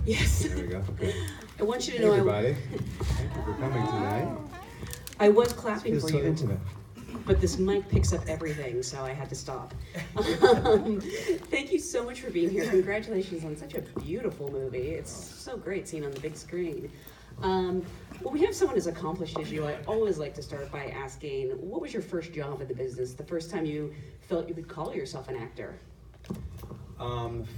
Yes. There we go. Okay. I want you to Hey, know everybody. Thank you for coming tonight. I was clapping Feels for so you, intimate. but this mic picks up everything, so I had to stop. Thank you so much for being here. Congratulations on such a beautiful movie. It's so great seeing on the big screen. Well, we have someone as accomplished as you. I always like to start by asking, what was your first job in the business? The first time you felt you could call yourself an actor?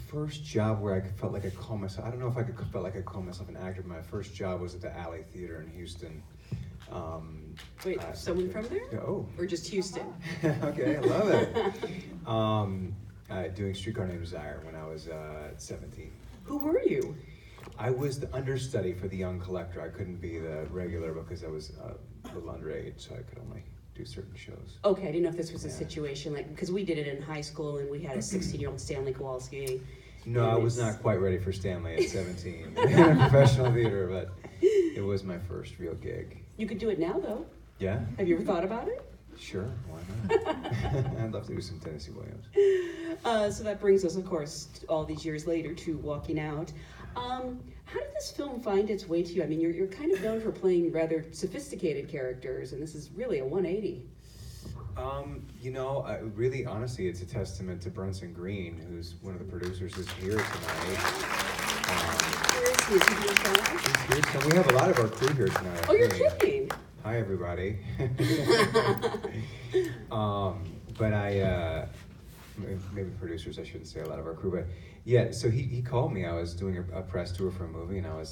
First job where I felt like I call myself, I don't know if I felt like I call myself an actor, but my first job was at the Alley Theater in Houston. Wait, someone from there? Oh. Or just Houston? Okay, I love it. Doing Streetcar Named Desire when I was 17. Who were you? I was the understudy for the young collector. I couldn't be the regular because I was a little underage, so I could only do certain shows. Okay, I didn't know if this was a situation like, because we did it in high school and we had a 16-year-old Stanley Kowalski. No, I was not quite ready for Stanley at 17 in a professional theater, but it was my first real gig. You could do it now, though. Yeah? Have you ever thought about it? Sure, why not? I'd love to do some Tennessee Williams. So that brings us, of course, all these years later to Walking Out. How did this film find its way to you? I mean, you're kind of known for playing rather sophisticated characters, and this is really a 180. You know, really, honestly, it's a testament to Brunson Green, who's one of the producers, is here tonight. Where is he? Is he doing fine? He's here, so we have a lot of our crew here tonight. Oh, you're kidding! Hi, everybody. But maybe producers, I shouldn't say a lot of our crew, but yeah, so he called me. I was doing a press tour for a movie, and I'll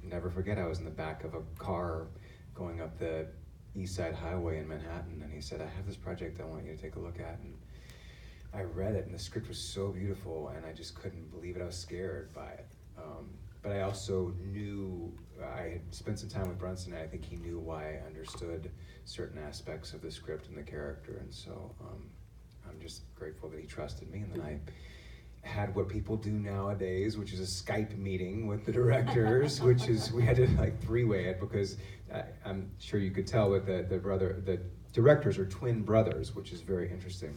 never forget, I was in the back of a car going up the East Side Highway in Manhattan, and he said, I have this project I want you to take a look at. And I read it, and the script was so beautiful, and I just couldn't believe it. I was scared by it. But I also knew, I had spent some time with Brunson, and I think he knew why I understood certain aspects of the script and the character, and so I'm just grateful that he trusted me. And then I had what people do nowadays, which is a Skype meeting with the directors, which is, we had to like three-way it, because I'm sure you could tell with the directors are twin brothers, which is very interesting.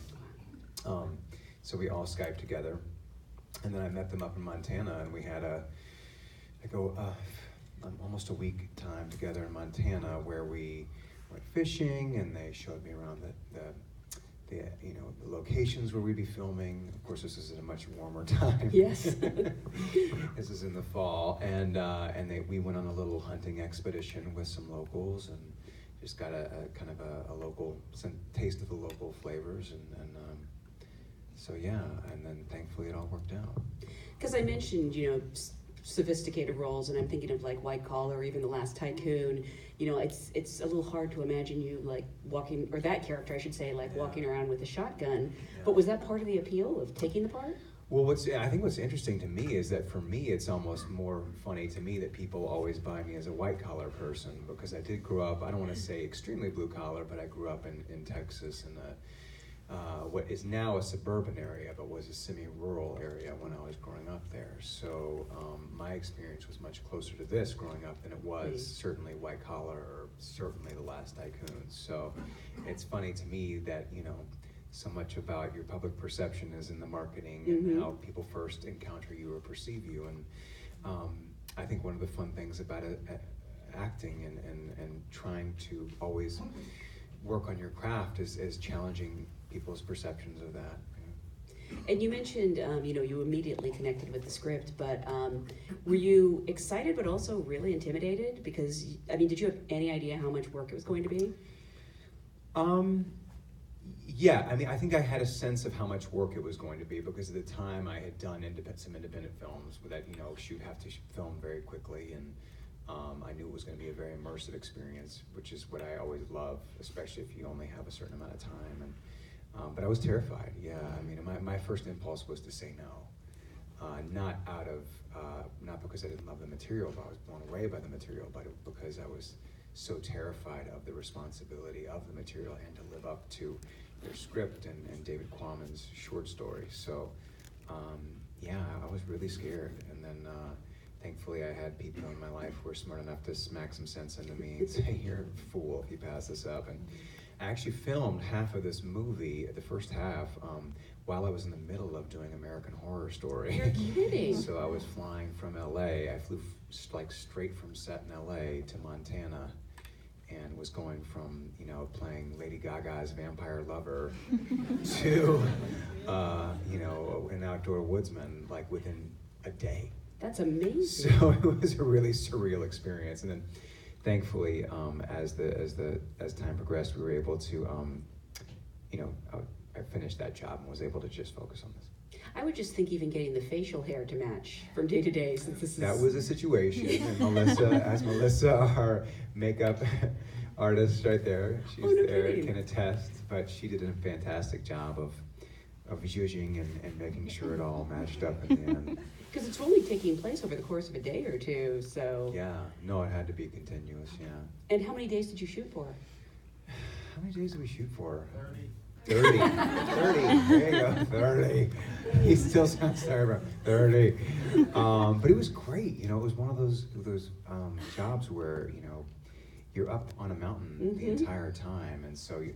So we all Skyped together, and then I met them up in Montana, and we had almost a week time together in Montana, where we went fishing, and they showed me around the locations where we'd be filming. Of course, this is in a much warmer time. Yes. This is in the fall, and we went on a little hunting expedition with some locals, and just got a kind of a local taste of the local flavors, and so yeah, and then thankfully it all worked out. Because I mentioned, sophisticated roles, and I'm thinking of like White Collar or even The Last Tycoon. It's a little hard to imagine you like walking, or that character I should say, like walking around with a shotgun. Yeah. But was that part of the appeal of taking the part? Well, I think what's interesting to me is that for me, it's almost more funny to me that people always buy me as a white collar person, because I did grow up, I don't want to say extremely blue collar, but I grew up in Texas, in what is now a suburban area, but was a semi-rural area when I was growing up there. So my experience was much closer to this growing up than it was certainly White Collar or certainly The Last Tycoon. So it's funny to me that, so much about your public perception is in the marketing and how people first encounter you or perceive you. And I think one of the fun things about acting and trying to always work on your craft is challenging people's perceptions of that. And you mentioned, you immediately connected with the script, but were you excited but also really intimidated? Because, did you have any idea how much work it was going to be? Yeah, I think I had a sense of how much work it was going to be, because at the time I had done some independent films that, you'd have to film very quickly, and I knew it was going to be a very immersive experience, which is what I always love, especially if you only have a certain amount of time. And but I was terrified. Yeah, my first impulse was to say no, not because I didn't love the material, but I was blown away by the material, but because I was so terrified of the responsibility of the material and to live up to their script and David Quammen's short story. So yeah, I was really scared, and then thankfully I had people in my life who were smart enough to smack some sense into me and say, you're a fool if you pass this up. And I actually filmed half of this movie, the first half, while I was in the middle of doing American Horror Story. You're kidding. So I was flying from LA. I flew like straight from set in LA to Montana, and was going from, you know, playing Lady Gaga's Vampire Lover to, you know, an outdoor woodsman, like within a day. That's amazing. So it was a really surreal experience. And then thankfully, as time progressed, we were able to, you know, I finished that job and was able to just focus on this. I would just think even getting the facial hair to match from day to day, since this is... That was a situation, and Melissa, our makeup artist right there, she's there, can attest, but she did a fantastic job of zhuzhing and making sure it all matched up in the end. Because it's only taking place over the course of a day or two, so... Yeah, no, it had to be continuous, yeah. And how many days did you shoot for? How many days did we shoot for? 30. 30. 30. There you go, 30. He still sounds terrible. 30. But it was great. You know, it was one of those jobs where, you know, you're up on a mountain the entire time, and so you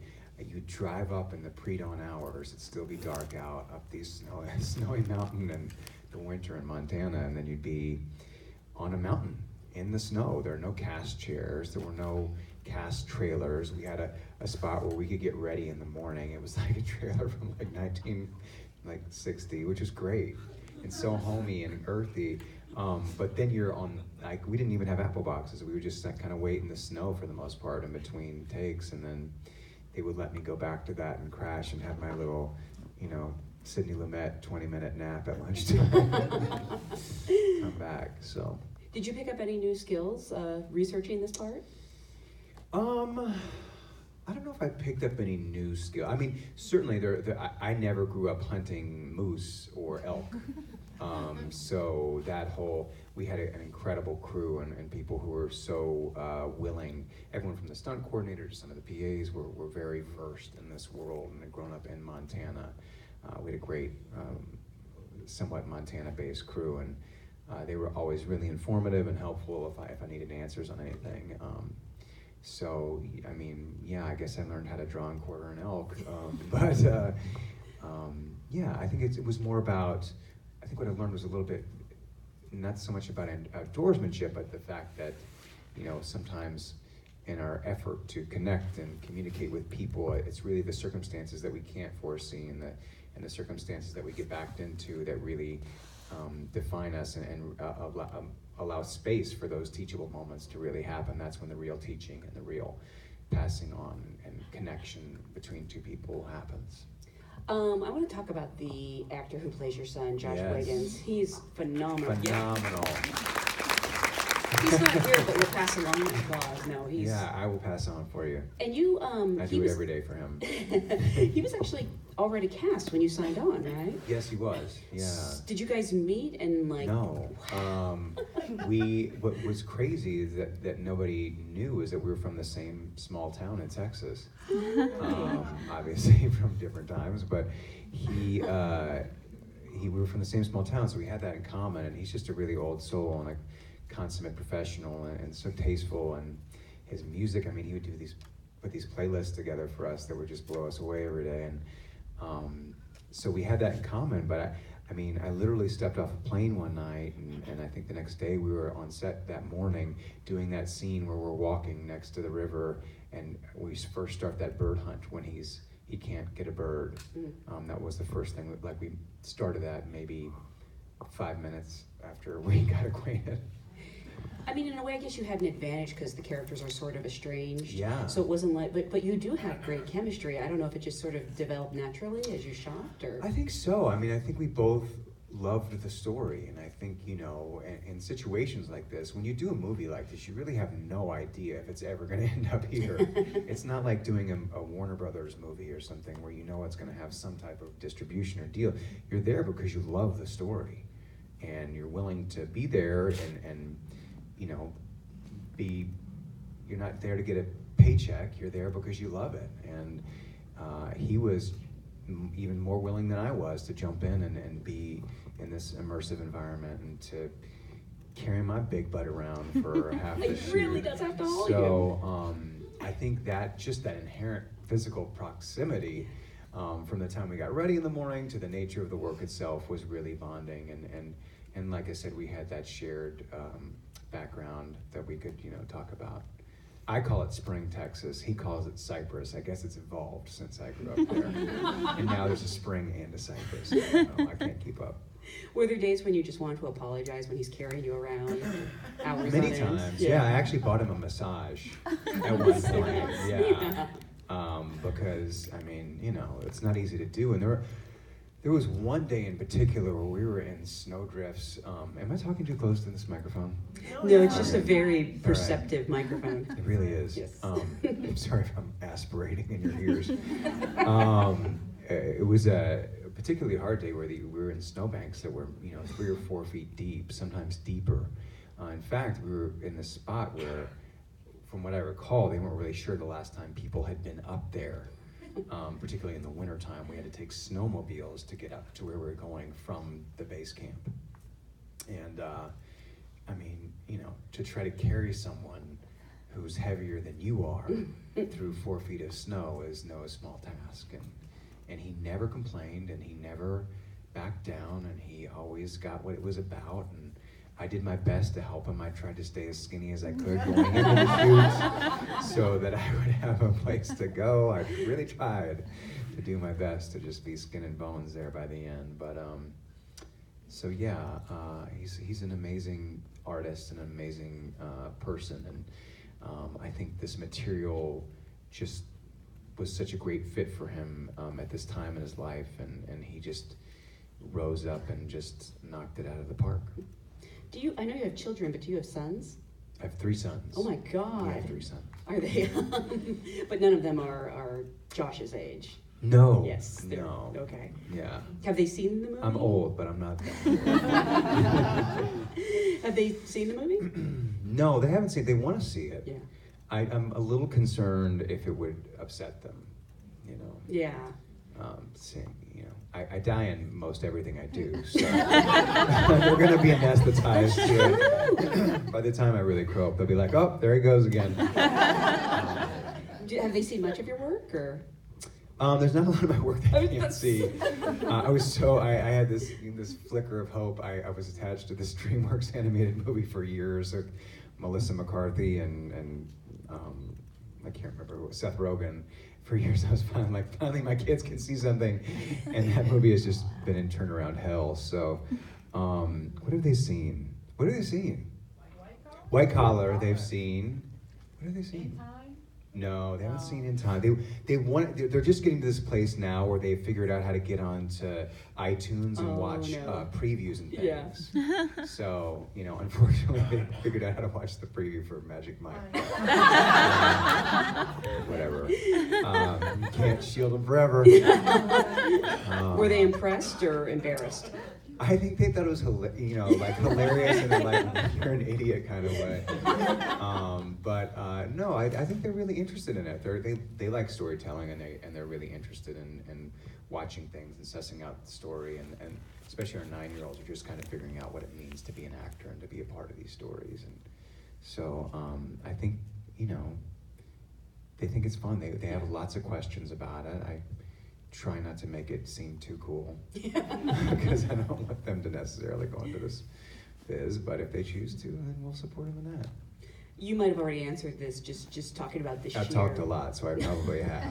drive up in the pre-dawn hours. It'd still be dark out up these snowy mountain in the winter in Montana, and then you'd be on a mountain in the snow. There are no cast chairs. There were no cast trailers. We had a spot where we could get ready in the morning. It was like a trailer from like 1960, which was great and so homey and earthy. But then you're on, like, we didn't even have apple boxes. We would just like, kind of wait in the snow for the most part in between takes, and then they would let me go back to that and crash and have my little, you know, Sidney Lumet 20-minute nap at lunchtime. Come back. So. Did you pick up any new skills researching this part? I don't know if I picked up any new skill. I mean, certainly I never grew up hunting moose or elk. So that whole, we had an incredible crew and people who were so willing. Everyone from the stunt coordinator to some of the PAs were very versed in this world and had grown up in Montana. We had a great, somewhat Montana-based crew, and they were always really informative and helpful if I needed answers on anything. So, I mean, yeah, I guess I learned how to draw and quarter an elk, yeah, I think it was more about, I think what I learned was a little bit, not so much about outdoorsmanship, but the fact that, you know, sometimes in our effort to connect and communicate with people, it's really the circumstances that we can't foresee and the circumstances that we get backed into that really define us and allow space for those teachable moments to really happen. That's when the real teaching and the real passing on and connection between two people happens. I want to talk about the actor who plays your son, Josh Wiggins. He's phenomenal. Phenomenal. He's not here, but we'll pass along the applause. No, he's... Yeah, I will pass on for you. And you, I do it every day for him. He was actually already cast when you signed on, right? Yes, he was. Yeah. Did you guys meet and like? No. What was crazy is that nobody knew is that we were from the same small town in Texas. Obviously from different times, but we were from the same small town, so we had that in common. And he's just a really old soul and a consummate professional and so tasteful. And his music, I mean, he would put these playlists together for us that would just blow us away every day. And so we had that in common, but I mean, I literally stepped off a plane one night, and I think the next day we were on set that morning doing that scene where we're walking next to the river, and we first start that bird hunt when he can't get a bird. That was the first thing, like we started that maybe 5 minutes after we got acquainted. I mean, in a way, I guess you had an advantage because the characters are sort of estranged. Yeah. So it wasn't like, but you do have great chemistry. I don't know if it just sort of developed naturally as you shot, or. I think so. I mean, I think we both loved the story, and I think, you know, in situations like this, when you do a movie like this, you really have no idea if it's ever going to end up here. It's not like doing a Warner Brothers movie or something where you know it's going to have some type of distribution or deal. You're there because you love the story, and you're willing to be there and you know, you're not there to get a paycheck, you're there because you love it. And he was even more willing than I was to jump in and be in this immersive environment and to carry my big butt around for half the shoot. It really does have to haul you. So I think that just that inherent physical proximity from the time we got ready in the morning to the nature of the work itself was really bonding. And like I said, we had that shared background that we could, talk about. I call it Spring, Texas. He calls it Cypress. I guess it's evolved since I grew up there. And now there's a Spring and a Cypress. I can't keep up. Were there days when you just wanted to apologize when he's carrying you around hours Many on end? times, yeah. I actually bought him a massage at one point. Yeah. Because, it's not easy to do. And there was one day in particular where we were in snowdrifts. Am I talking too close to this microphone? No, it's just a very perceptive microphone. It really is. Yes. I'm sorry if I'm aspirating in your ears. It was a particularly hard day where we were in snowbanks that were 3 or 4 feet deep, sometimes deeper. In fact, we were in this spot where, from what I recall, they weren't really sure the last time people had been up there. Particularly in the wintertime, we had to take snowmobiles to get up to where we were going from the base camp. And to try to carry someone who's heavier than you are through 4 feet of snow is no small task. And he never complained, and he never backed down, and he always got what it was about. And I did my best to help him. I tried to stay as skinny as I could going into the shoots so that I would have a place to go. I really tried to do my best to just be skin and bones there by the end. But he's an amazing artist and an amazing person. And I think this material just was such a great fit for him at this time in his life. And he just rose up and just knocked it out of the park. I know you have children, but do you have sons? I have 3 sons. Oh my God. Yeah, I have 3 sons. Are they? But none of them are Josh's age. No. Yes. No. Okay. Yeah. Have they seen the movie? I'm old, but I'm not that old. Have they seen the movie? No, they haven't seen it. They want to see it. Yeah. I'm a little concerned if it would upset them, Yeah. I die in most everything I do, so they're going to be anesthetized to it. By the time I really grow up, they'll be like, oh, there he goes again. Have they seen much of your work, or? There's not a lot of my work they can't see. I had this flicker of hope. I was attached to this DreamWorks animated movie for years. Melissa McCarthy and I can't remember, Seth Rogen. For years I was finally my kids can see something, and that movie has just been in turnaround hell. So, what have they seen? What have they seen? White Collar. They've seen. What have they seen? No, they haven't seen In Time. They're just getting to this place now where they've figured out how to get onto iTunes and watch previews and things. Yeah. So, unfortunately, they figured out how to watch the preview for Magic Mike. Whatever. You can't shield them forever. Were they impressed or embarrassed? I think they thought it was hilarious in a you're an idiot kind of way. No, I think they're really interested in it. They like storytelling, and they're really interested in watching things and sussing out the story, and especially our 9-year-olds are just kind of figuring out what it means to be an actor and to be a part of these stories. And so I think they think it's fun. They have lots of questions about it. I try not to make it seem too cool because I don't want them to necessarily go into this biz, but if they choose to, then we'll support them in that. You might have already answered this, just talking about the sheer... I've talked a lot, so I probably have.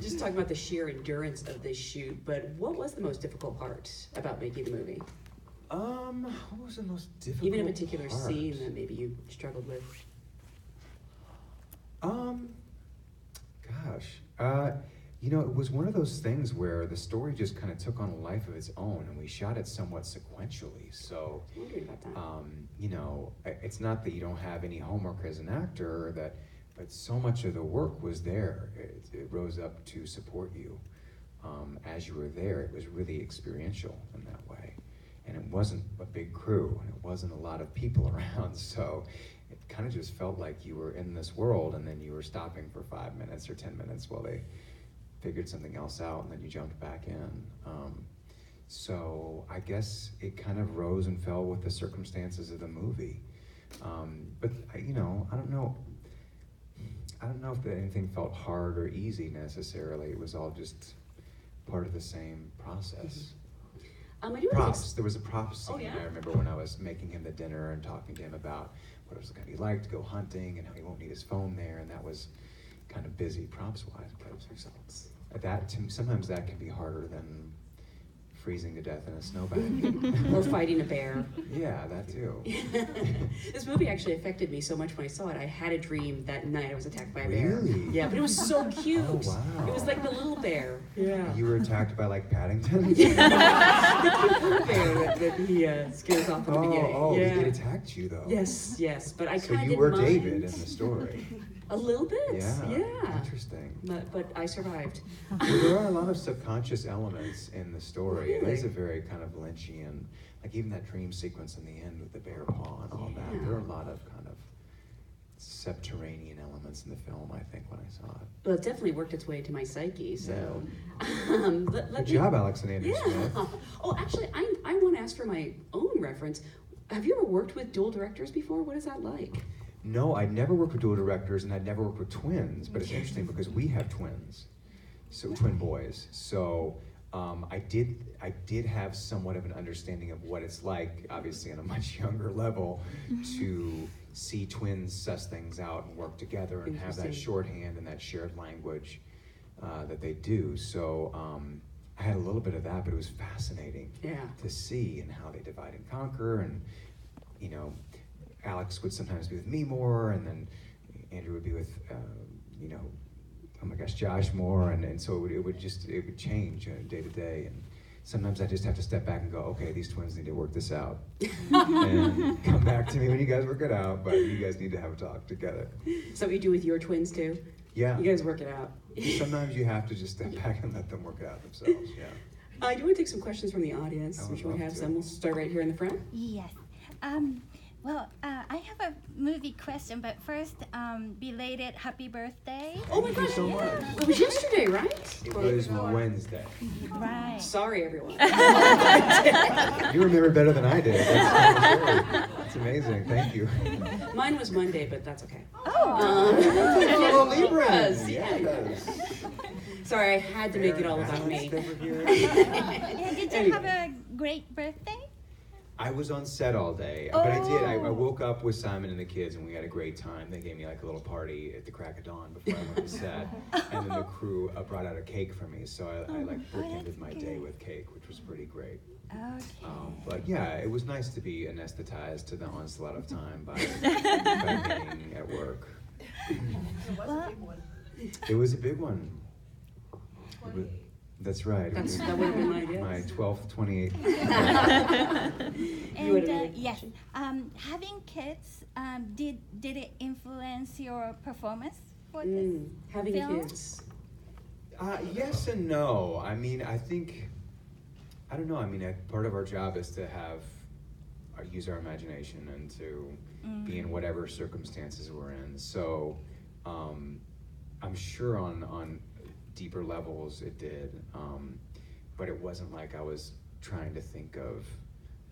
Just talking about the sheer endurance of this shoot, but what was the most difficult part about making the movie? What was the most difficult Even a particular part? scene that maybe you struggled with? It was one of those things where the story just kind of took on a life of its own, and we shot it somewhat sequentially. So, I wondered about that. it's not that you don't have any homework as an actor, but so much of the work was there. It rose up to support you as you were there. It was really experiential in that way, and it wasn't a big crew, and it wasn't a lot of people around. So, it kind of just felt like you were in this world, and then you were stopping for 5 minutes or 10 minutes while they figured something else out, and then you jumped back in. So I guess it kind of rose and fell with the circumstances of the movie. But I don't know. I don't know if anything felt hard or easy necessarily. It was all just part of the same process. I do Props. There was a props scene. Oh, yeah? I remember when I was making him the dinner and talking to him about what it was going to be like to go hunting and how he won't need his phone there, and that was kind of busy props-wise. But sometimes that can be harder than freezing to death in a snowbank. Or fighting a bear. Yeah, that too. This movie actually affected me so much when I saw it. I had a dream that night I was attacked by a bear. Really? Yeah, but it was so cute. Oh, wow. It was like the little bear. Yeah. You were attacked by like Paddington? The cute little bear that he scares off at the beginning. Oh, yeah. it attacked you though. Yes, but I So kind of you were David in the story. A little bit. Yeah. Interesting. But I survived. Well, there are a lot of subconscious elements in the story. Really? It is a very kind of Lynchian, like even that dream sequence in the end with the bear paw and all that. There are a lot of kind of subterranean elements in the film, I think, when I saw it. Well, it definitely worked its way to my psyche, so. Good job, Alexander Smith. Oh, actually, I want to ask for my own reference. Have you ever worked with dual directors before? What is that like? No, I'd never worked with dual directors, and I'd never worked with twins, but it's interesting because we have twins, so twin boys. So I did have somewhat of an understanding of what it's like, obviously on a much younger level, to see twins suss things out and work together and have that shorthand and that shared language that they do. So I had a little bit of that, but it was fascinating to see and how they divide and conquer. And you know, Alex would sometimes be with me more, and then Andrew would be with you know, oh my gosh, Josh more, and so it would change day to day. And sometimes I just have to step back and go, okay, these twins need to work this out, and come back to me when you guys work it out. But you guys need to have a talk together. So what you do with your twins too? Yeah. You guys work it out. Sometimes you have to just step back and let them work it out themselves. Yeah. I do want to take some questions from the audience. I would Should we love have to. some? We'll start right here in the front. Yes. Well, I have a movie question, but first, belated happy birthday. Oh my Thank you gosh, so much. it was yesterday, right? It was Wednesday. Right. Sorry, everyone. You remember better than I did. That's amazing. Thank you. Mine was Monday, but that's okay. Oh. Hello, Libra. Yes, Yes. Sorry, I had to make it all about me. Yeah, did you have a great birthday? I was on set all day, but I did. I woke up with Simon and the kids, and we had a great time. They gave me like a little party at the crack of dawn before I went to set, and then the crew brought out a cake for me, so I like bookended my day with cake, which was pretty great. Okay. But yeah, it was nice to be anesthetized to the onslaught of time by being at work. Well, It was a big one. That's right. That would have been my guess. My 12th, 28th. and yes, having kids, did it influence your performance for this Having film? kids. Yes and no. I mean, I don't know. I mean, part of our job is to use our imagination and to be in whatever circumstances we're in. So I'm sure on deeper levels it did, but it wasn't like I was trying to think of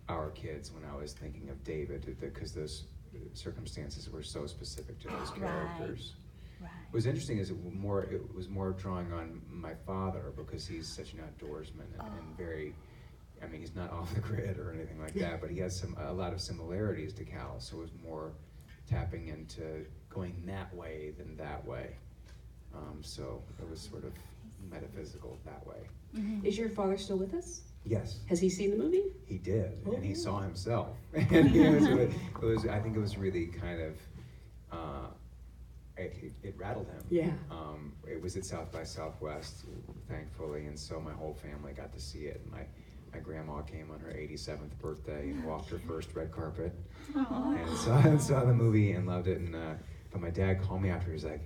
our kids when I was thinking of David, because those circumstances were so specific to those characters. Right. What was interesting is it was more drawing on my father, because he's such an outdoorsman and very, I mean, he's not off the grid or anything like that, but he has a lot of similarities to Cal, so it was more tapping into going that way than that way. So it was sort of metaphysical that way. Is your father still with us? Yes, Has he seen the movie? he did, Oh, and he really? saw himself. And it was, I think it was really kind of, it rattled him. Yeah. It was at South by Southwest, thankfully, and so my whole family got to see it. My grandma came on her 87th birthday and walked her first red carpet, and saw the movie and loved it. And but my dad called me after. He's like,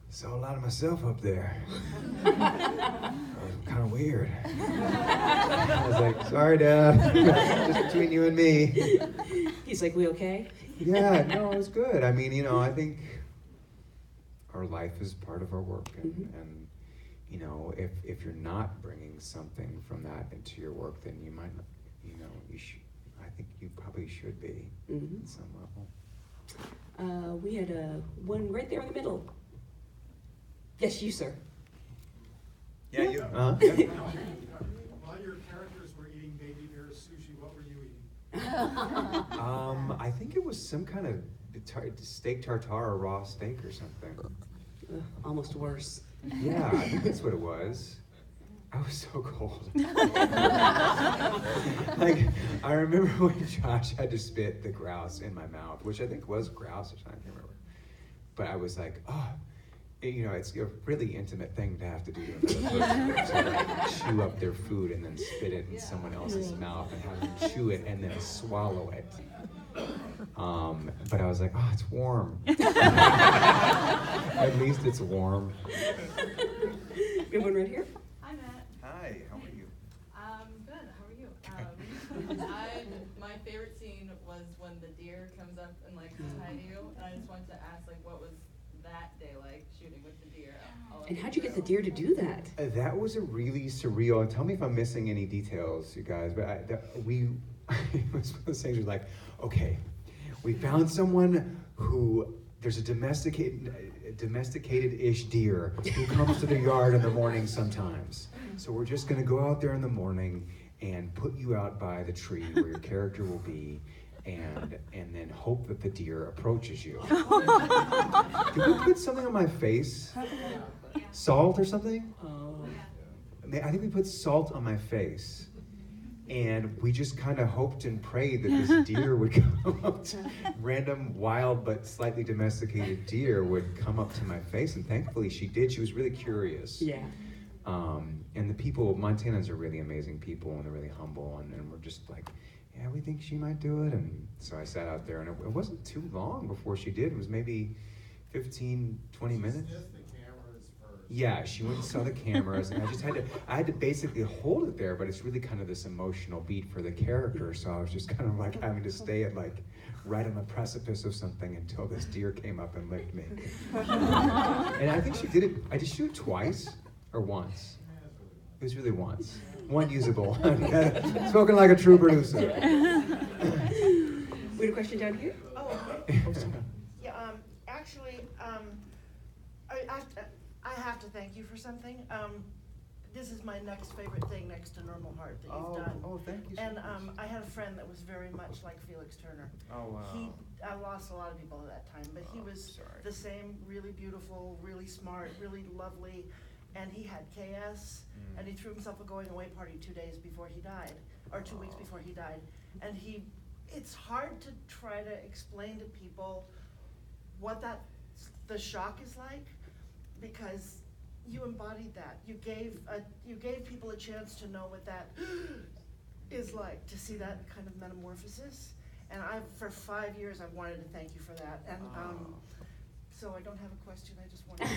"Saw a lot of myself up there. It was kind of weird." I was like, "Sorry, Dad, just between you and me." He's like, we okay? Yeah, no, it was good. I mean, I think our life is part of our work, and if you're not bringing something from that into your work, then you might not, I think you probably should be at some level. We had one right there in the middle. Yes, you, sir. Yeah, you. While your characters were eating baby bear sushi, what were you eating? I think it was some kind of steak tartare or raw steak or something. Ugh, almost worse. Yeah, I think that's what it was. I was so cold. Like, I remember when Josh had to spit the grouse in my mouth, which I think was grouse or something, I can't remember. But I was like, oh, you know, it's a really intimate thing to have to do to another person, to like chew up their food and then spit it in someone else's mouth and have them chew it and then swallow it. But I was like, oh, it's warm. At least it's warm. Good one right here. Hi, Matt. Hi, how are you? Good. How are you? My favorite scene was when the deer comes up and like says hi to you, and I just wanted to ask, like, what was that day like shooting with the deer? And how'd you get the deer to do that? That was a really surreal. Tell me if I'm missing any details, you guys. But it was one of those things. Where like, okay, we found someone who there's a domesticated-ish deer who comes to the yard in the morning sometimes. So we're just gonna go out there in the morning and put you out by the tree where your character will be, and then hope that the deer approaches you. Did we put something on my face? Salt or something? Oh. I think we put salt on my face. And we just kind of hoped and prayed that this deer would come up to, random, wild, but slightly domesticated deer would come up to my face. And thankfully she did. She was really curious. Yeah. And the people, Montanans are really amazing people, and they're really humble. And we're just like, yeah, we think she might do it. And so I sat out there, and it wasn't too long before she did. It was maybe 15, 20 minutes. Yeah, she went and saw the cameras, and I had to basically hold it there, but it's really kind of this emotional beat for the character, so I was just kind of like having to stay at like right on the precipice of something until this deer came up and licked me. And I think she did it, I just shoot it twice, or once. It was really once. One usable. Spoken like a true producer. We had a question down here? Oh, yeah, actually, I have to thank you for something. This is my next favorite thing next to Normal Heart that you've done. Oh, thank you so And much. I had a friend that was very much like Felix Turner. Oh, wow. I lost a lot of people at that time, but he was sorry. the same, really beautiful, really smart, really lovely, and he had KS, and he threw himself a going away party 2 days before he died, or 2 weeks before he died. And it's hard to try to explain to people what the shock is like, because you embodied that. You gave people a chance to know what that is like, to see that kind of metamorphosis. And for 5 years, I've wanted to thank you for that. And so I don't have a question. I just wanted to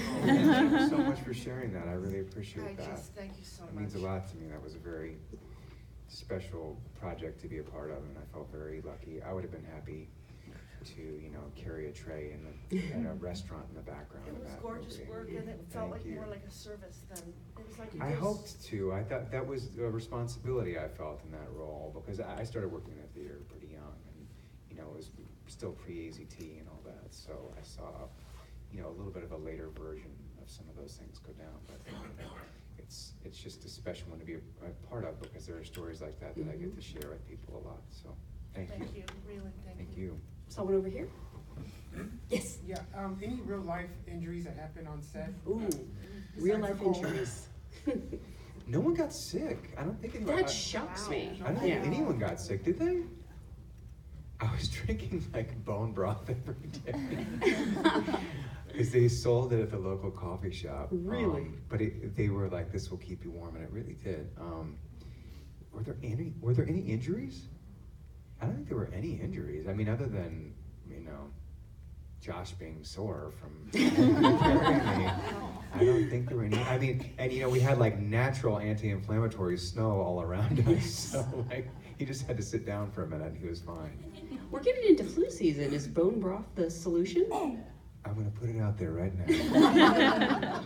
Thank you so much for sharing that. I really appreciate that. thank you so much. It means a lot to me. That was a very special project to be a part of, and I felt very lucky. I would have been happy to, carry a tray in a restaurant in the background. It was gorgeous work, and it felt like more like a service than it was like. I hoped to. I thought that was a responsibility I felt in that role, because I started working in the theater pretty young, and it was still pre-AZT and all that. So I saw, a little bit of a later version of some of those things go down. But it's just a special one to be a part of, because there are stories like that I get to share with people a lot. So thank you. Thank you, really, thank you. Someone over here? Yes. Yeah, any real life injuries that happen on set? Ooh, real life injuries. No one got sick. I don't think anyone. That shocks me. I don't think anyone got sick, did they? I was drinking like bone broth every day. Because they sold it at the local coffee shop. Really? But they were like, "This will keep you warm," and it really did. Were there any injuries? I don't think there were any injuries. I mean, other than Josh being sore from carrying me. I don't think there were any. I mean, and we had like natural anti-inflammatory snow all around us, so like he just had to sit down for a minute and he was fine. We're getting into flu season. Is bone broth the solution? I'm gonna put it out there right now.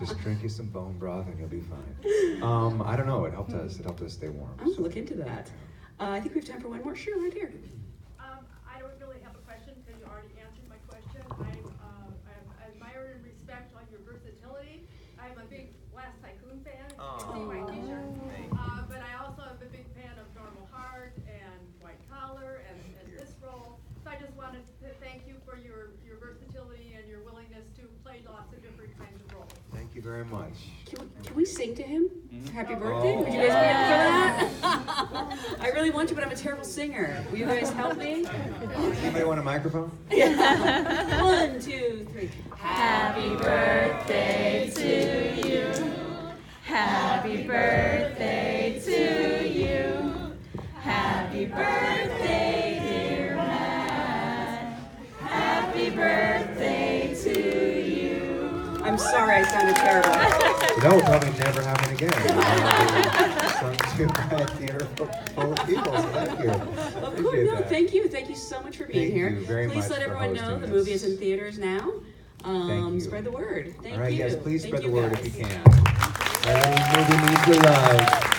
Just drink you some bone broth and you'll be fine. I don't know. It helped us. It helped us stay warm. I'm gonna look into that. I think we have time for one more. Sure, right here. I don't really have a question because you already answered my question. I admire and respect on your versatility I'm a big Last Tycoon fan, as you Aw. can see my t-shirt. Thank But I also am a big fan of Normal Heart and White Collar and this role. So I just wanted to thank you for your versatility and your willingness to play lots of different kinds of roles. Thank you very much. Can we sing to him? Happy Oh. birthday? Would you guys be up for that? I really want to, but I'm a terrible singer. Will you guys help me? Anybody want a microphone? 1, 2, 3. Happy birthday to you. Happy birthday to you. Happy birthday, dear Matt. Happy birthday to you. I'm sorry I sounded terrible. That will probably never happen again. Sung to by a theater full of people, so thank you. Of course, Appreciate no, that. thank you. Thank you so much for being Thank here. you very Please much let for everyone know hosting the this. movie is in theaters now. Thank you. Spread the word. Thank All right, you. yes, please Thank spread the you, word guys. if you can. Every movie needs your love.